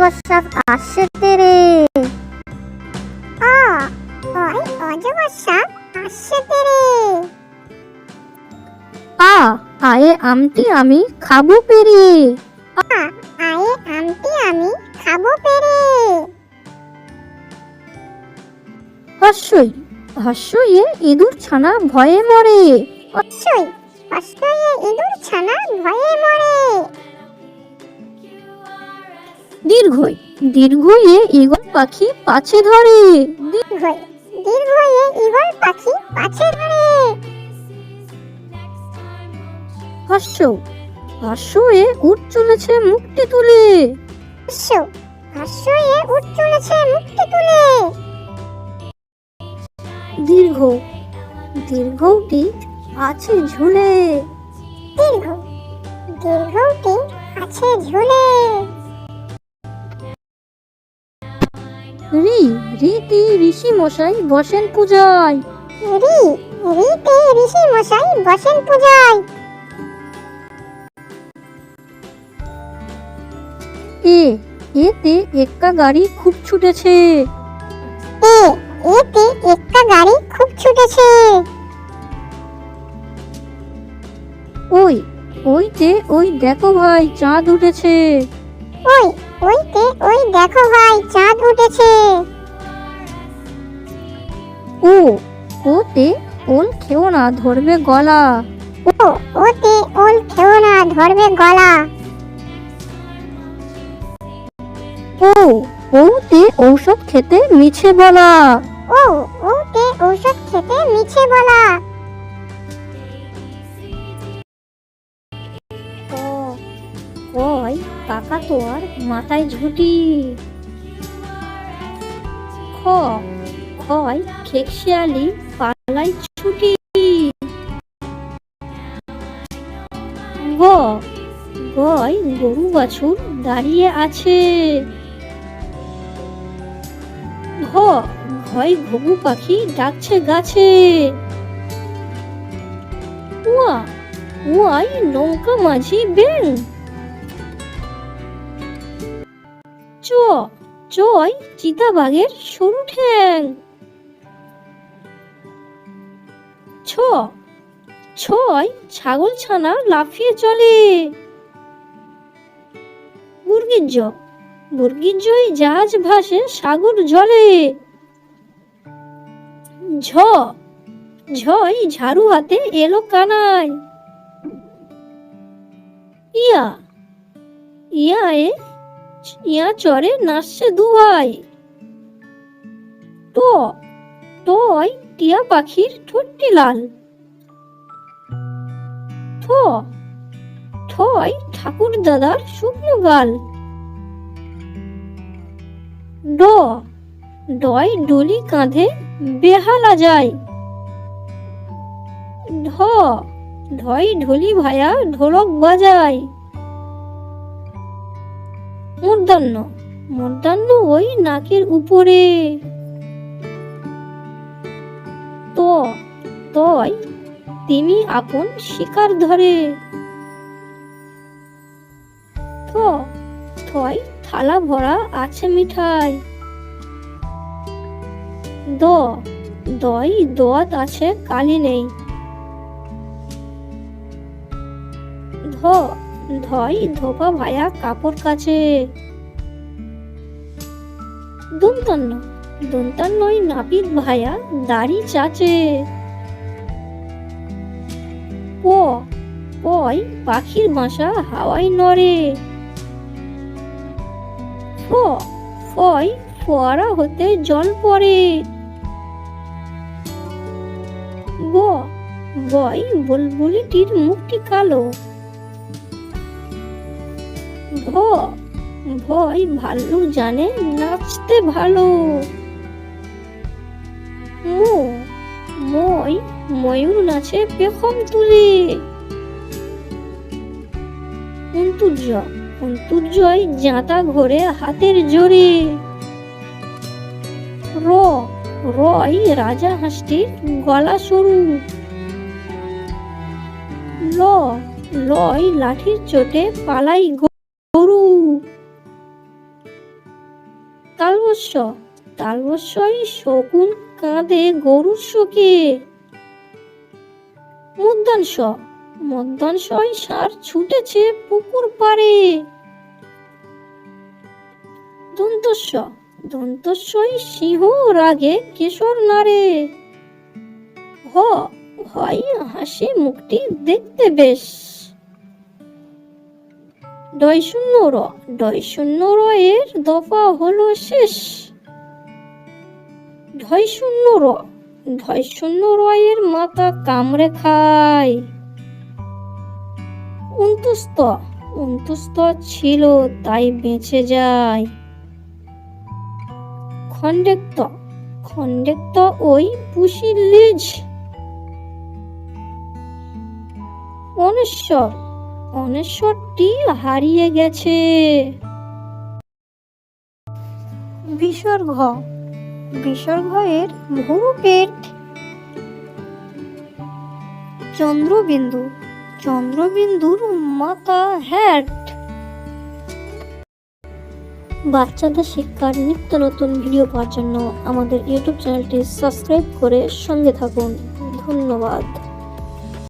অজগর সাপ আসছে তেরে। ওই অজগর সাপ আসছে তেরে। আয়ে আমটি আমি খাবো পেরে। আয়ে আমটি আমি খাবো পেরে। হস্যই হস্যইয়ে ইঁদুর ছানা ভয়ে মরে। হস্যই হস্যইয়ে ইঁদুর ছানা ভয়ে মরে। দীর্ঘই দীর্ঘইয়ে ঈগল পাখি পাছে ধরে। দীর্ঘই দীর্ঘইয়ে ঈগল পাখি পাছে ধরে। হস্য হস্যয়ে উঠ চলেছে মুক্তি তুলে। হস্য হস্যইয়ে উঠ চলেছে মুক্তি তুলে। দীর্ঘ দীর্ঘটি আছে ঝুলে। দীর্ঘ দীর্ঘটি আছে ঝুলে। রীতি ঋষি মশাই বসেন পূজায়। রীতে ঋষি মশাই বসেন পূজায়। এতে একটা গাড়ি খুব ছুটেছে। এতে একটা গাড়ি খুব ছুটেছে। ওইতে ওই দেখো ভাই চাঁদ উঠেছে। ওইতে ওই দেখো ভাই চাঁদ উঠেছে। ওতে ওল খেও না ধরবে গলা। ওতে ওল খেও না ধরবে গলা। ওতে ঔষধ খেতে মিছে বলা। ওতে ঔষধ খেতে মিছে বলা। কয় কাকা তোর মাথায় ঝুঁটি। খয় খেকশিয়ালি পালাই ছুটি। গয় গরু বাছুর দাঁড়িয়ে আছে। ঘয় ঘুঘু পাখি ডাকছে গাছে। ওয়াই নৌকা মাঝি ব্যাং। চয় চিতাবাঘের সরু ঠ্যাং। ছয় ছাগল ছানা লাফিয়ে চলে। মুরগির জয় জাহাজ ভাসে সাগর জলে। ঝয় ঝাড়ু হাতে এলো কানাই। ইয়া চরে নাচছে দুভাই। টয় টিয়া পাখির ঠোঁটটি লাল। ঠয় ঠাকুর দাদার শুকনো গাল। ডয় ডলি কাঁধে বেহালা যায়। ঢয় ঢলি ভায়া ঢোলক বাজায়। মূর্ধন্য ওই নাকের উপরে। তয় তিমি আপন শিকার ধরে। থয় থালা ভরা আছে মিঠাই। দয় দোয়াত আছে কালি নেই। ধয় ধোপা ভায়া কাপড় কাছে। দন্তান্নই নাপিত ভায়া দাড়ি চাচে। পয় পাখির বাসা হাওয়ায় নড়ে। ফয় ফোয়ারা হতে জল পড়ে। বয় বুলবুলিটির মুখটি কালো। ভয় ভাল্লুক জানে নাচতে ভালো। ময়ূর নাচে পেখম তুলে। অন্তর্জয় জাঁতা ঘোরে হাতের জোরে। রয় রাজা হাঁসটির গলা সরু। লয় লাঠির চোটে পালাই গরু। তালবস্য, তালবস্যই শকুন কাঁদে গরুর শোকে। মধ্যাংশ, মধ্যাংশই ষাঁড় ছুটেছে পুকুর পাড়ে। দন্তস্ব, দন্তস্বই সিংহ রাগে কেশর নাড়ে। হ, হয় হাসি মুখটি দেখতে বেশ। ডয় শূন্য র, ডয় শূন্য র এর দফা হলো শেষ। ঢয় শূন্য র, ঢয় শূন্য র এর মাথা কামড়ে খায়। অন্তুস্ত, অন্তুস্ত ছিল তাই বেঁচে যায়। খণ্ডেক্ত, খণ্ডেক্ত ওই পুষির লেজ। অনেশ্বর, অনেশ্বরটি হারিয়ে গেছে। বিসর্গ, বিসর্গ এর ভুরু পেট। চন্দ্রবিন্দু, চন্দ্রবিন্দুর মাথা হ্যাট। বাচ্চাদের শিক্ষার নিত্য নতুন ভিডিও পাওয়ার জন্য আমাদের ইউটিউব চ্যানেলটি সাবস্ক্রাইব করে সঙ্গে থাকুন। ধন্যবাদ।